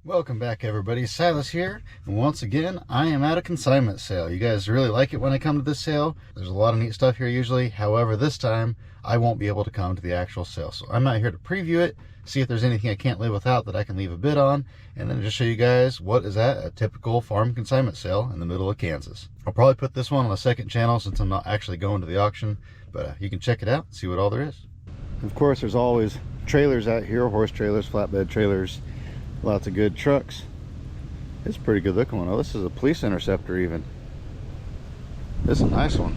Welcome back, everybody. Silas here, and once again I am at a consignment sale. You guys really like it when I come to this sale. There's a lot of neat stuff here usually. However, this time I won't be able to come to the actual sale, so I'm out here to preview it, see if there's anything I can't live without that I can leave a bid on, and then just show you guys what is at a typical farm consignment sale in the middle of Kansas. I'll probably put this one on a second channel since I'm not actually going to the auction, but you can check it out, see what all there is. Of course, there's always trailers out here, horse trailers, flatbed trailers, lots of good trucks. It's a pretty good looking one. Oh, this is a police interceptor even. This is a nice one.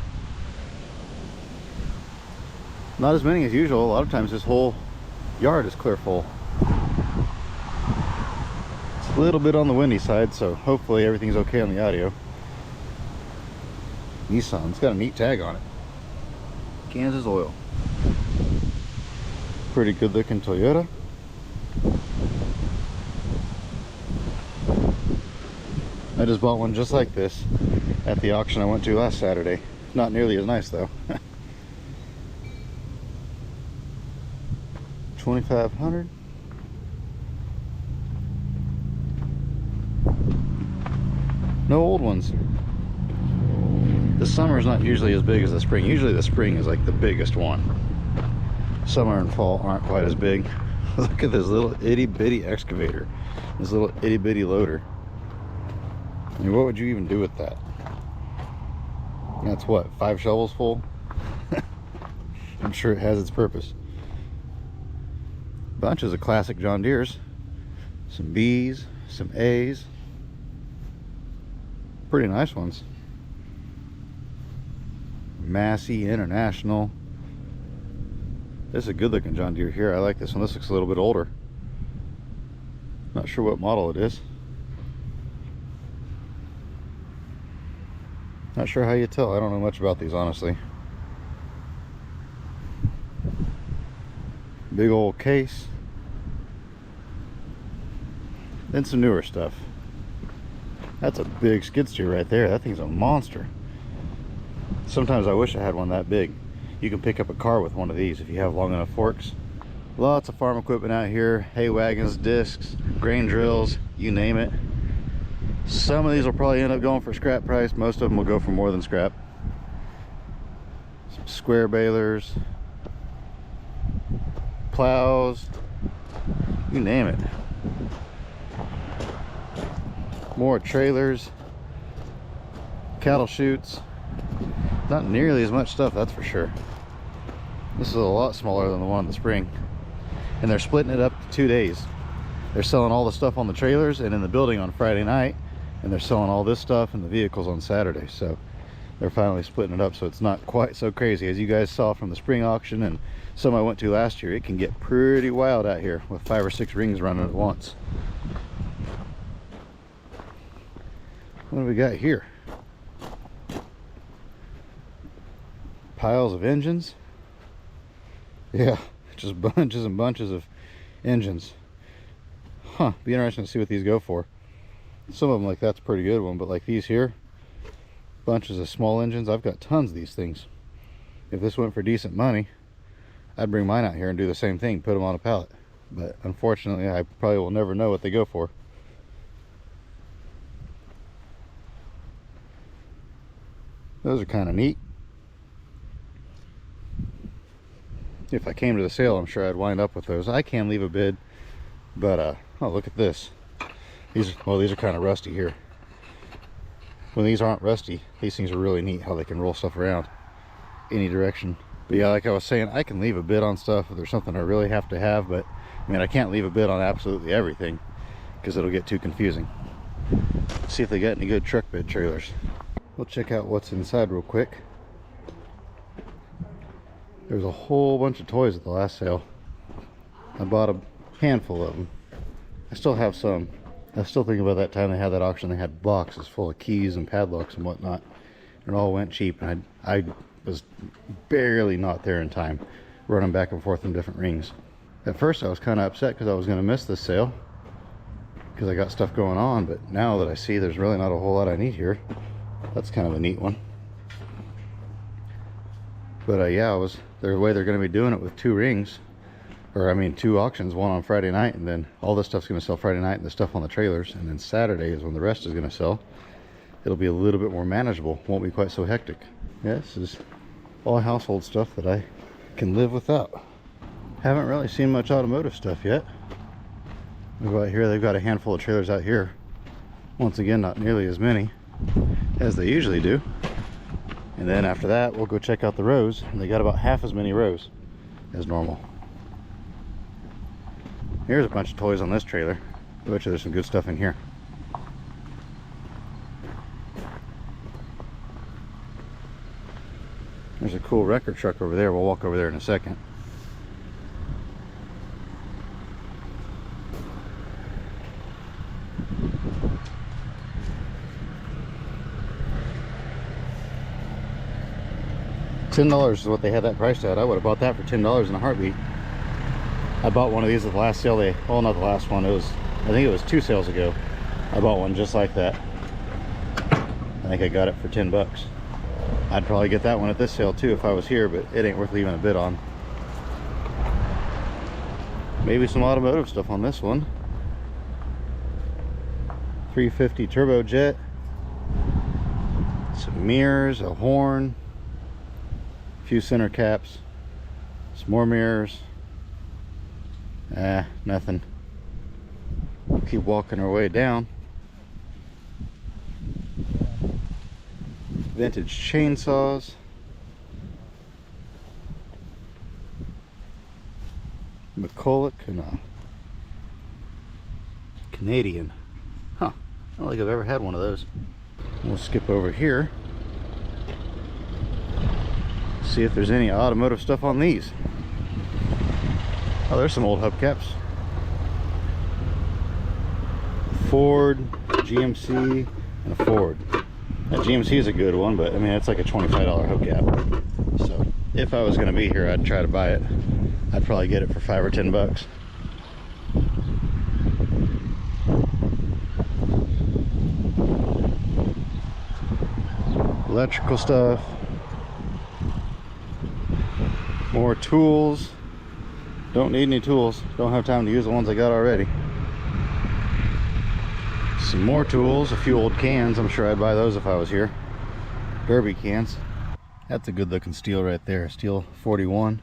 Not as many as usual. A lot of times this whole yard is clear full. It's a little bit on the windy side, so hopefully everything's okay on the audio. Nissan's got a neat tag on it. Kansas Oil. Pretty good looking Toyota. I just bought one just like this at the auction I went to last Saturday. Not nearly as nice though. 2,500. No old ones. The summer is not usually as big as the spring. Usually the spring is like the biggest one. Summer and fall aren't quite as big. Look at this little itty bitty excavator. This little itty bitty loader. I mean, what would you even do with that? That's what, 5 shovels full? I'm sure it has its purpose. Bunches of classic John Deeres. Some B's, some A's. Pretty nice ones. Massey International. This is a good looking John Deere here. I like this one. This looks a little bit older. Not sure what model it is. Not sure how you tell. I don't know much about these, honestly. Big old case. Then some newer stuff. That's a big skid steer right there. That thing's a monster. Sometimes I wish I had one that big. You can pick up a car with one of these if you have long enough forks. Lots of farm equipment out here. Hay wagons, discs, grain drills, you name it. Some of these will probably end up going for scrap price. Most of them will go for more than scrap. Some square balers, plows, you name it. More trailers, cattle chutes. Not nearly as much stuff, that's for sure. This is a lot smaller than the one in the spring. And they're splitting it up to 2 days. They're selling all the stuff on the trailers and in the building on Friday night. And they're selling all this stuff in the vehicles on Saturday. So they're finally splitting it up so it's not quite so crazy. As you guys saw from the spring auction and some I went to last year, it can get pretty wild out here with 5 or 6 rings running at once. What do we got here? Piles of engines. Yeah, just bunches and bunches of engines. Huh, be interesting to see what these go for. Some of them, like that's a pretty good one, but like these here, bunches of small engines. I've got tons of these things. If this went for decent money, I'd bring mine out here and do the same thing, put them on a pallet. But unfortunately, I probably will never know what they go for. Those are kind of neat. If I came to the sale, I'm sure I'd wind up with those. I can leave a bid, but oh, look at this. These are kind of rusty here. When these aren't rusty, these things are really neat how they can roll stuff around any direction. But yeah, like I was saying, I can leave a bid on stuff if there's something I really have to have, but I mean, I can't leave a bid on absolutely everything because it'll get too confusing. Let's see if they got any good truck bed trailers. We'll check out what's inside real quick. There's a whole bunch of toys at the last sale. I bought a handful of them. I still have some. I was still thinking about that time they had that auction. They had boxes full of keys and padlocks and whatnot. It all went cheap, and I was barely not there in time, running back and forth in different rings. At first I was kind of upset because I was going to miss this sale because I got stuff going on, but now that I see there's really not a whole lot I need here, that's kind of a neat one. But yeah, the way they're going to be doing it with 2 rings, or I mean 2 auctions, one on Friday night, and then all this stuff's going to sell Friday night, and the stuff on the trailers, and then Saturday is when the rest is going to sell. It'll be a little bit more manageable, won't be quite so hectic. Yeah, this is all household stuff that I can live without. Haven't really seen much automotive stuff yet. We go out here, they've got a handful of trailers out here. Once again, not nearly as many as they usually do. And then after that, we'll go check out the rows, and they got about half as many rows as normal. Here's a bunch of toys on this trailer. I bet you there's some good stuff in here. There's a cool record truck over there. We'll walk over there in a second. $10 is what they had that priced at. I would have bought that for $10 in a heartbeat. I bought one of these at the last sale. Well, not the last one. I think it was 2 sales ago. I bought one just like that. I think I got it for 10 bucks. I'd probably get that one at this sale too if I was here, but it ain't worth leaving a bid on. Maybe some automotive stuff on this one. 350 turbojet. Some mirrors, a horn. A few center caps. Some more mirrors. Nothing. We'll keep walking our way down. Vintage chainsaws. McCulloch and a Canadian. Huh. I don't think I've ever had one of those. We'll skip over here. See if there's any automotive stuff on these. Oh, there's some old hubcaps. Ford, GMC, and a Ford. That GMC is a good one, but I mean, it's like a $25 hubcap. So if I was going to be here, I'd try to buy it. I'd probably get it for 5 or 10 bucks. Electrical stuff. More tools. Don't need any tools. Don't have time to use the ones I got already. Some more tools, a few old cans. I'm sure I'd buy those if I was here. Derby cans. That's a good looking steel right there. Steel 41.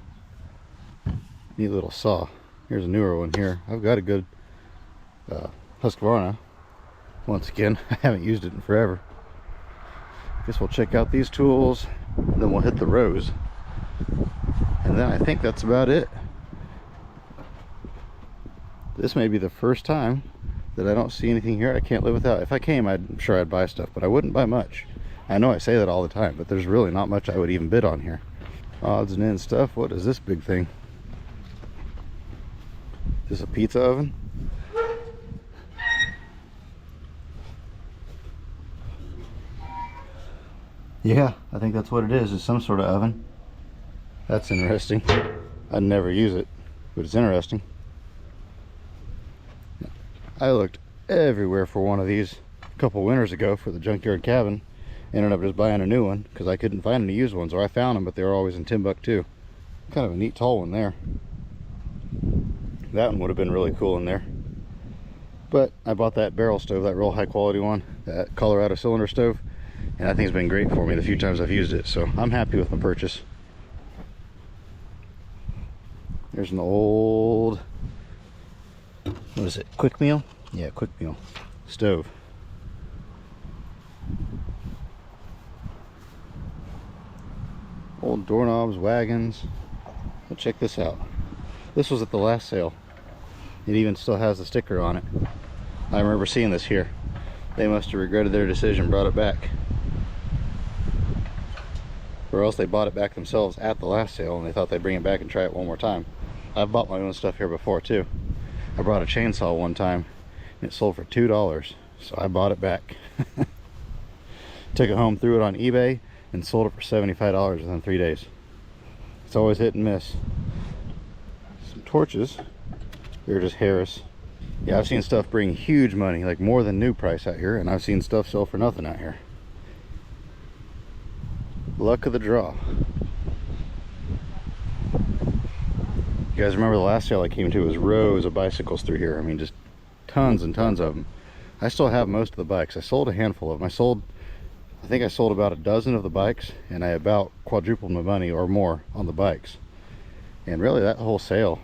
Neat little saw. Here's a newer one here. I've got a good Husqvarna. Once again, I haven't used it in forever. Guess we'll check out these tools, then we'll hit the rows. And then I think that's about it. This may be the first time that I don't see anything here I can't live without. If I came, I'm sure I'd buy stuff, but I wouldn't buy much. I know I say that all the time, but there's really not much I would even bid on here. Odds and ends stuff. What is this big thing? Is this a pizza oven? Yeah, I think that's what it is some sort of oven. That's interesting. I'd never use it, but it's interesting. I looked everywhere for one of these a couple winters ago for the junkyard cabin. Ended up just buying a new one because I couldn't find any used ones, or I found them, but they were always in Timbuktu. Kind of a neat tall one there. That one would have been really cool in there. But I bought that barrel stove, that real high quality one, that Colorado cylinder stove, and I think it's been great for me the few times I've used it, so I'm happy with my purchase. There's an old, what is it, quick meal? Yeah, quick meal stove. Old doorknobs, wagons. Well, check this out. This was at the last sale. It even still has the sticker on it. I remember seeing this here. They must have regretted their decision, brought it back. Or else they bought it back themselves at the last sale and they thought they'd bring it back and try it one more time. I've bought my own stuff here before too. I brought a chainsaw one time and it sold for $2, so I bought it back. Took it home, threw it on eBay, and sold it for $75 within 3 days. It's always hit and miss. Some torches. They're just Harris. Yeah, I've seen stuff bring huge money, like more than new price out here, and I've seen stuff sell for nothing out here. Luck of the draw. You guys remember the last sale I came to was rows of bicycles through here. I mean, just tons and tons of them. I still have most of the bikes. I sold a handful of them. I think I sold about a dozen of the bikes, and I about quadrupled my money or more on the bikes. And really, that whole sale,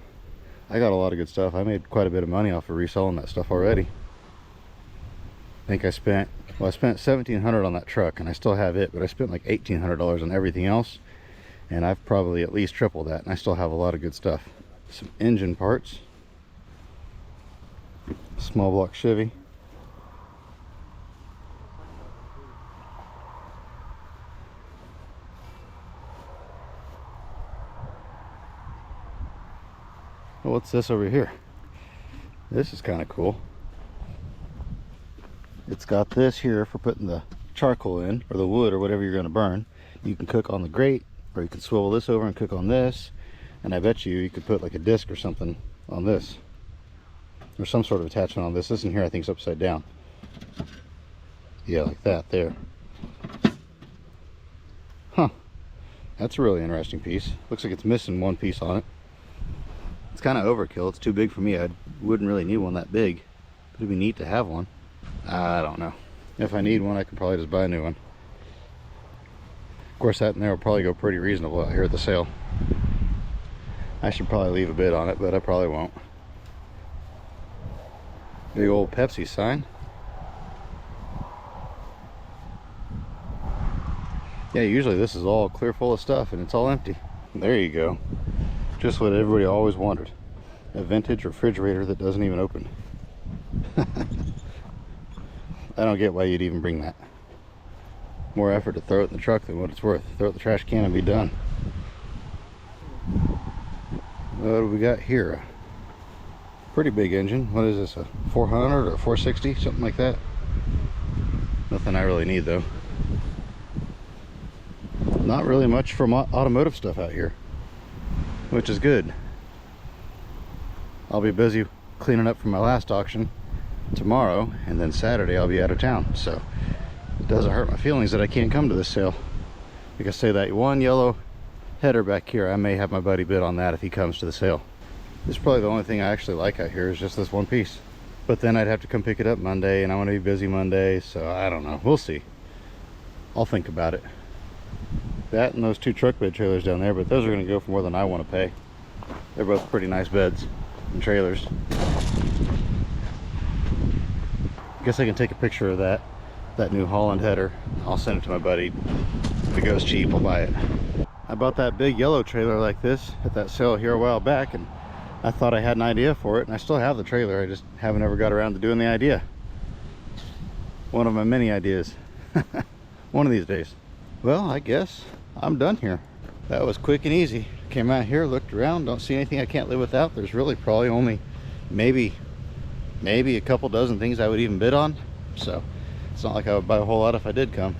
I got a lot of good stuff. I made quite a bit of money off of reselling that stuff already. I think I spent $1,700 on that truck, and I still have it, but I spent like $1,800 on everything else, and I've probably at least tripled that, and I still have a lot of good stuff. Some engine parts, small block Chevy, oh, what's this over here? This is kind of cool. It's got this here for putting the charcoal in, or the wood, or whatever you're going to burn. You can cook on the grate, or you can swivel this over and cook on this. And I bet you could put like a disc or something on this, or some sort of attachment on this. This in here I think is upside down. Yeah, like that there. Huh, that's a really interesting piece. Looks like it's missing one piece on it. It's kind of overkill. It's too big for me. I wouldn't really need one that big, but it'd be neat to have one. I don't know. If I need one, I could probably just buy a new one. Of course, that in there will probably go pretty reasonable out here at the sale. I should probably leave a bid on it, but I probably won't. Big old Pepsi sign. Yeah, usually this is all clear full of stuff and it's all empty. There you go. Just what everybody always wanted. A vintage refrigerator that doesn't even open. I don't get why you'd even bring that. More effort to throw it in the truck than what it's worth. Throw it in the trash can and be done. What do we got here? Pretty big engine. What is this, a 400 or 460? Something like that. Nothing I really need though. Not really much from automotive stuff out here, which is good. I'll be busy cleaning up from my last auction tomorrow, and then Saturday I'll be out of town, so it doesn't hurt my feelings that I can't come to this sale. Like I say, that one yellow header back here, I may have my buddy bid on that if he comes to the sale. This is probably the only thing I actually like out here is just this one piece, but then I'd have to come pick it up Monday, and I'm going to be busy Monday, so I don't know. We'll see. I'll think about it. That and those two truck bed trailers down there, but those are going to go for more than I want to pay. They're both pretty nice beds and trailers. I guess I can take a picture of that new Holland header. I'll send it to my buddy. If it goes cheap, I'll buy it. I bought that big yellow trailer like this at that sale here a while back, and I thought I had an idea for it, and I still have the trailer. I just haven't ever got around to doing the idea. One of my many ideas. One of these days. Well, I guess I'm done here. That was quick and easy. Came out here, looked around, don't see anything I can't live without. There's really probably only maybe a couple dozen things I would even bid on, so it's not like I would buy a whole lot if I did come.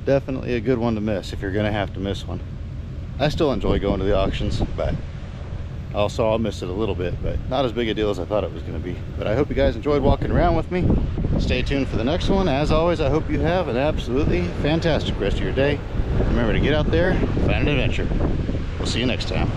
Definitely a good one to miss if you're gonna have to miss one. I still enjoy going to the auctions, but also I'll miss it a little bit, but not as big a deal as I thought it was gonna be. But I hope you guys enjoyed walking around with me. Stay tuned for the next one. As always, I hope you have an absolutely fantastic rest of your day. Remember to get out there, find an adventure. We'll see you next time.